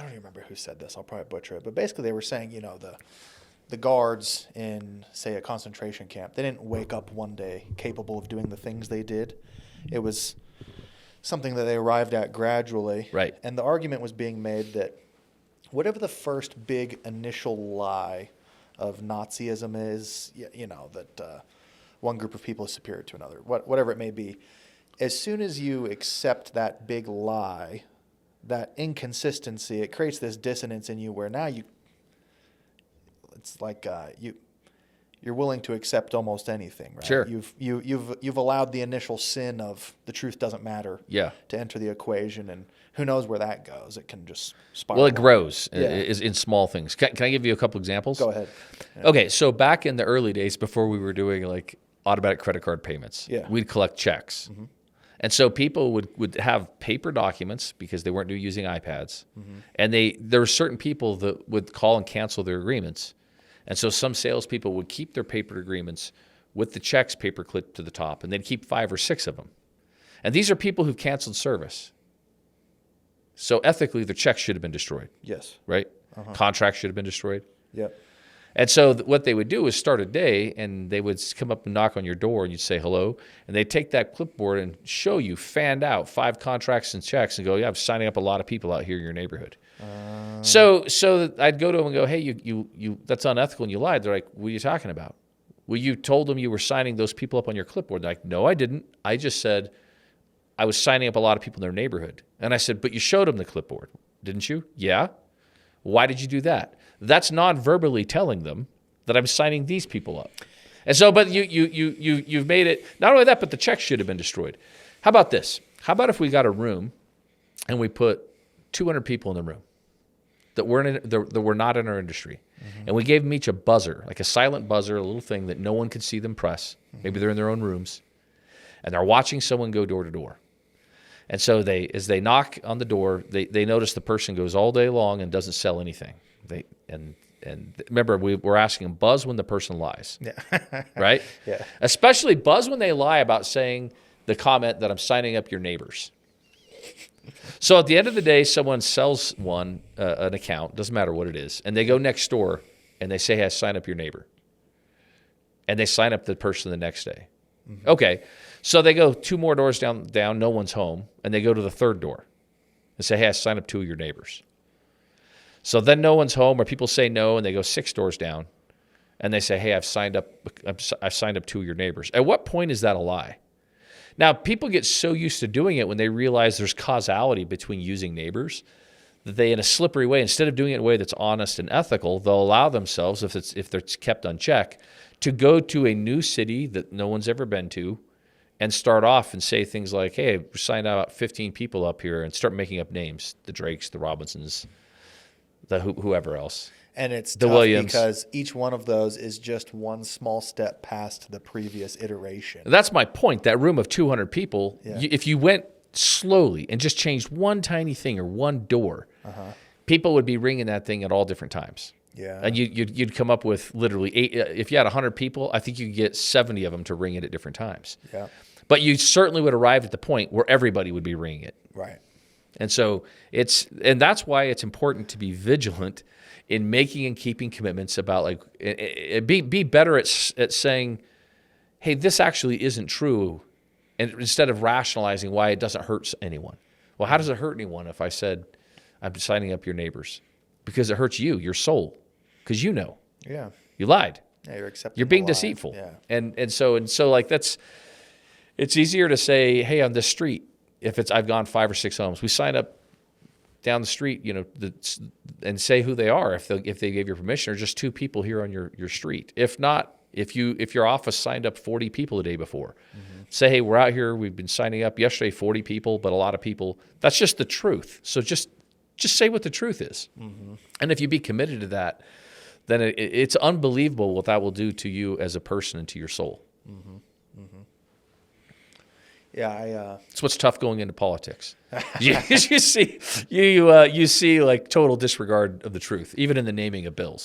don't even remember who said this. I'll probably butcher it. But basically they were saying, the guards in, say, a concentration camp, they didn't wake up one day capable of doing the things they did. It was something that they arrived at gradually. Right. And the argument was being made that whatever the first big initial lie of Nazism is, that one group of people is superior to another, whatever it may be, as soon as you accept that big lie, that inconsistency, it creates this dissonance in you where now it's like you're willing to accept almost anything, right? Sure. You've allowed the initial sin of the truth doesn't matter to enter the equation, and who knows where that goes? It can just spiral. Well, it grows is in small things. Can I give you a couple examples? Go ahead. Yeah. Okay, so back in the early days before we were doing like automatic credit card payments, we'd collect checks. Mm-hmm. And so people would have paper documents because they weren't using iPads. Mm-hmm. And there were certain people that would call and cancel their agreements. And so some salespeople would keep their paper agreements with the checks paper clipped to the top, and they'd keep 5 or 6 of them. And these are people who've canceled service. So ethically, their checks should have been destroyed. Yes. Right? Uh-huh. Contracts should have been destroyed. Yep. And so what they would do is start a day, and they would come up and knock on your door, and you'd say hello, and they'd take that clipboard and show you, fanned out, 5 contracts and checks, and go, I'm signing up a lot of people out here in your neighborhood. So I'd go to them and go, hey, you that's unethical, and you lied. They're like, what are you talking about? Well, you told them you were signing those people up on your clipboard. They're like, no, I didn't. I just said I was signing up a lot of people in their neighborhood. And I said, but you showed them the clipboard, didn't you? Yeah. Why did you do that? That's non-verbally telling them that I'm signing these people up. And so, but you've made it, not only that, but the check should have been destroyed. How about this? How about if we got a room and we put 200 people in the room that were not in our industry, and we gave them each a buzzer, like a silent buzzer, a little thing that no one could see them press. Maybe they're in their own rooms, and they're watching someone go door to door. And so as they knock on the door, they notice the person goes all day long and doesn't sell anything. And remember, we're asking them, buzz when the person lies. Yeah. Right? Yeah. Especially buzz when they lie about saying the comment that I'm signing up your neighbors. So at the end of the day, someone sells an account, doesn't matter what it is, and they go next door and they say, hey, sign up your neighbor. And they sign up the person the next day. Mm-hmm. Okay. So they go 2 more doors down, no one's home, and they go to the 3rd door and say, hey, I signed up 2 of your neighbors. So then no one's home, or people say no, and they go 6 doors down, and they say, hey, I've signed up 2 of your neighbors. At what point is that a lie? Now, people get so used to doing it when they realize there's causality between using neighbors that they, in a slippery way, instead of doing it in a way that's honest and ethical, they'll allow themselves, if they're kept on check, to go to a new city that no one's ever been to and start off and say things like, hey, we signed out 15 people up here, and start making up names, the Drakes, the Robinsons, the whoever else. And it's the tough Williams. Because each one of those is just one small step past the previous iteration. That's my point. That room of 200 people, if you went slowly and just changed one tiny thing or one door, people would be ringing that thing at all different times. Yeah. And you'd come up with literally 8. If you had 100 people, I think you could get 70 of them to ring it at different times. Yeah. But you certainly would arrive at the point where everybody would be ringing it. Right. And so that's why it's important to be vigilant in making and keeping commitments about, like, be better at saying, hey, this actually isn't true, and instead of rationalizing why it doesn't hurt anyone. Well, how does it hurt anyone if I said I'm signing up your neighbors? Because it hurts you, your soul, because you know. Yeah. You lied. Yeah, you're accepting. You're being the lie. deceitful. Yeah. And so like it's easier to say, hey, on this street, if I've gone 5 or 6 homes, we sign up down the street, and say who they are if they gave you permission, or just 2 people here on your street. If not, if your office signed up 40 people the day before, say, hey, we're out here, we've been signing up yesterday 40 people, but a lot of people. That's just the truth. So just say what the truth is. Mm-hmm. And if you be committed to that, then it's unbelievable what that will do to you as a person and to your soul. Mm-hmm. Mm-hmm. Yeah, it's what's tough going into politics. you see like total disregard of the truth, even in the naming of bills.